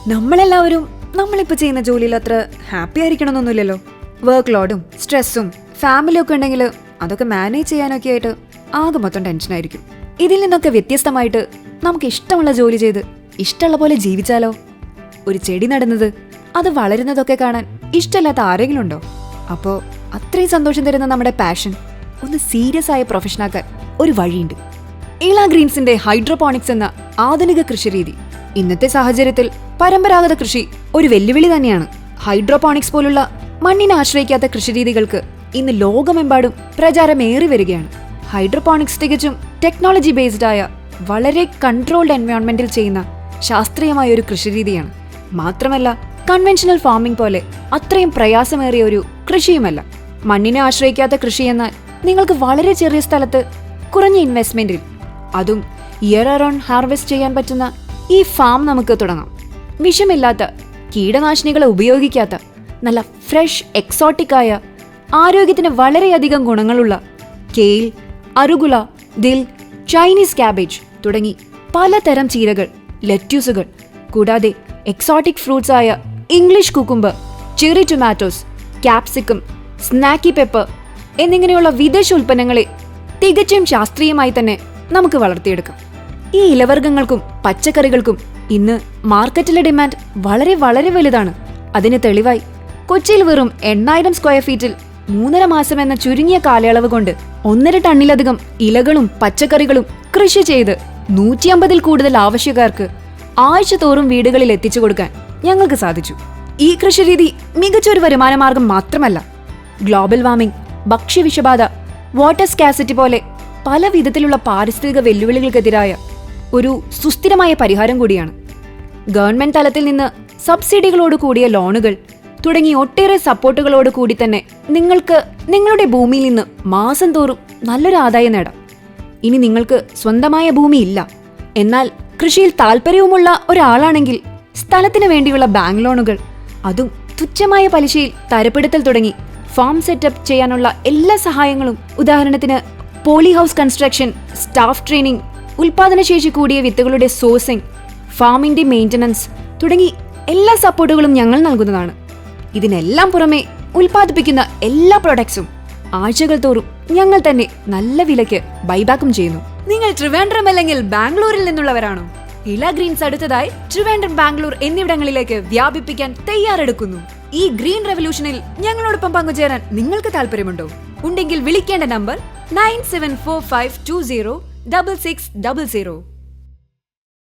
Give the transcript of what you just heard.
നമ്മളെല്ലാവരും നമ്മളിപ്പോൾ ചെയ്യുന്ന ജോലിയിൽ അത്ര ഹാപ്പി ആയിരിക്കണമെന്നൊന്നുമില്ലല്ലോ. വർക്ക് ലോഡും സ്ട്രെസ്സും ഫാമിലിയും ഒക്കെ ഉണ്ടെങ്കിൽ അതൊക്കെ മാനേജ് ചെയ്യാനൊക്കെ ആയിട്ട് ആകെ മൊത്തം ടെൻഷനായിരിക്കും. ഇതിൽ നിന്നൊക്കെ വ്യത്യസ്തമായിട്ട് നമുക്ക് ഇഷ്ടമുള്ള ജോലി ചെയ്ത് ഇഷ്ടമുള്ള പോലെ ജീവിച്ചാലോ? ഒരു ചെടി നടുന്നത്, അത് വളരുന്നതൊക്കെ കാണാൻ ഇഷ്ടമില്ലാത്ത ആരെങ്കിലും ഉണ്ടോ? അപ്പോൾ അത്രയും സന്തോഷം തരുന്ന നമ്മുടെ പാഷൻ ഒന്ന് സീരിയസ് ആയ പ്രൊഫഷനാക്കാൻ ഒരു വഴിയുണ്ട്. ഇള ഗ്രീൻസിന്റെ ഹൈഡ്രോപോണിക്സ് എന്ന ആധുനിക കൃഷിരീതി. ഇന്നത്തെ സാഹചര്യത്തിൽ പരമ്പരാഗത കൃഷി ഒരു വെല്ലുവിളി തന്നെയാണ്. ഹൈഡ്രോപോണിക്സ് പോലുള്ള മണ്ണിനെ ആശ്രയിക്കാത്ത കൃഷിരീതികൾക്ക് ഇന്ന് ലോകമെമ്പാടും പ്രചാരമേറി വരികയാണ്. ഹൈഡ്രോപോണിക്സ് തികച്ചും ടെക്നോളജി ബേസ്ഡ് ആയ വളരെ കൺട്രോൾഡ് എൻവയോൺമെന്റിൽ ചെയ്യുന്ന ശാസ്ത്രീയമായ ഒരു കൃഷിരീതിയാണ്. മാത്രമല്ല കൺവെൻഷണൽ ഫാമിംഗ് പോലെ അത്രയും പ്രയാസമേറിയ ഒരു കൃഷിയുമല്ല. മണ്ണിനെ ആശ്രയിക്കാത്ത കൃഷി എന്നാൽ നിങ്ങൾക്ക് വളരെ ചെറിയ സ്ഥലത്ത് കുറഞ്ഞ ഇൻവെസ്റ്റ്മെന്റിൽ അതും ഇയർ അറൗണ്ട് ഹാർവെസ്റ്റ് ചെയ്യാൻ പറ്റുന്ന ഈ ഫാം നമുക്ക് തുടങ്ങാം. വിഷമില്ലാത്ത, കീടനാശിനികളെ ഉപയോഗിക്കാത്ത, നല്ല ഫ്രഷ് എക്സോട്ടിക് ആയ, ആരോഗ്യത്തിന് വളരെയധികം ഗുണങ്ങളുള്ള കെയിൽ, അറുകുല, ദിൽ, ചൈനീസ് ക്യാബേജ് തുടങ്ങി പലതരം ചീരകൾ, ലെറ്റ്യൂസുകൾ, കൂടാതെ എക്സോട്ടിക് ഫ്രൂട്ട്സ് ആയ English cucumber, cherry tomatoes, capsicum, snacky pepper എന്നിങ്ങനെയുള്ള വിദേശ ഉൽപ്പന്നങ്ങളെ തികച്ചും ശാസ്ത്രീയമായി തന്നെ നമുക്ക് വളർത്തിയെടുക്കാം. ഈ ഇലവർഗ്ഗങ്ങൾക്കും പച്ചക്കറികൾക്കും ഇന്ന് മാർക്കറ്റിലെ ഡിമാൻഡ് വളരെ വളരെ വലുതാണ്. അതിന് തെളിവായി കൊച്ചിയിൽ വെറും 8000 സ്ക്വയർ ഫീറ്റിൽ 3.5 മാസം എന്ന ചുരുങ്ങിയ കാലയളവ് കൊണ്ട് 1.5 ടണ്ണിലധികം ഇലകളും പച്ചക്കറികളും കൃഷി ചെയ്ത് 150-ൽ കൂടുതൽ ആവശ്യക്കാർക്ക് ആഴ്ച തോറും വീടുകളിൽ എത്തിച്ചു കൊടുക്കാൻ ഞങ്ങൾക്ക് സാധിച്ചു. ഈ കൃഷിരീതി മികച്ചൊരു വരുമാന മാർഗം മാത്രമല്ല, ഗ്ലോബൽ വാർമിംഗ്, ഭക്ഷ്യവിഷബാധ, വാട്ടർ സ്കാസിറ്റി പോലെ പല വിധത്തിലുള്ള പാരിസ്ഥിതിക വെല്ലുവിളികൾക്കെതിരായ ഒരു സുസ്ഥിരമായ പരിഹാരം കൂടിയാണ്. ഗവൺമെന്റ് തലത്തിൽ നിന്ന് സബ്സിഡികളോട് കൂടിയ ലോണുകൾ തുടങ്ങി ഒട്ടേറെ സപ്പോർട്ടുകളോട് കൂടി തന്നെ നിങ്ങൾക്ക് നിങ്ങളുടെ ഭൂമിയിൽ നിന്ന് മാസം തോറും നല്ലൊരു ആദായം നേടാം. ഇനി നിങ്ങൾക്ക് സ്വന്തമായ ഭൂമി ഇല്ല, എന്നാൽ കൃഷിയിൽ താല്പര്യവുമുള്ള ഒരാളാണെങ്കിൽ സ്ഥലത്തിന് വേണ്ടിയുള്ള ബാങ്ക് ലോണുകൾ, അതും തുച്ഛമായ പലിശയിൽ തരപ്പെടുത്തൽ തുടങ്ങി ഫാം സെറ്റപ്പ് ചെയ്യാനുള്ള എല്ലാ സഹായങ്ങളും, ഉദാഹരണത്തിന് poly house construction, staff training, ഉൽപാദനശേഷി കൂടിയ വിത്തുകളുടെ സോഴ്സിംഗ്, ഫാമിന്റെ മെയിൻ്റനൻസ് തുടങ്ങി എല്ലാ സപ്പോർട്ടുകളും ഞങ്ങൾ നൽകുന്നതാണ്. ഇതിനെല്ലാം പുറമെ ഉൽപ്പാദിപ്പിക്കുന്ന എല്ലാ പ്രൊഡക്ട്സും ആഴ്ചകൾ തോറും ഞങ്ങൾ തന്നെ നല്ല വിലയ്ക്ക് ബൈബാക്കും ചെയ്യുന്നു. നിങ്ങൾ ട്രിവാൻഡ്രം അല്ലെങ്കിൽ ബാംഗ്ലൂരിൽ നിന്നുള്ളവരാണോ? ഇള ഗ്രീൻസ് അടുത്തതായി ട്രിവാൻഡ്രം, ബാംഗ്ലൂർ എന്നിവിടങ്ങളിലേക്ക് വ്യാപിപ്പിക്കാൻ തയ്യാറെടുക്കുന്നു. ഈ ഗ്രീൻ റെവല്യൂഷനിൽ ഞങ്ങളോടൊപ്പം പങ്കുചേരാൻ നിങ്ങൾക്ക് താല്പര്യമുണ്ടോ? ഉണ്ടെങ്കിൽ വിളിക്കേണ്ട നമ്പർ 9745206600.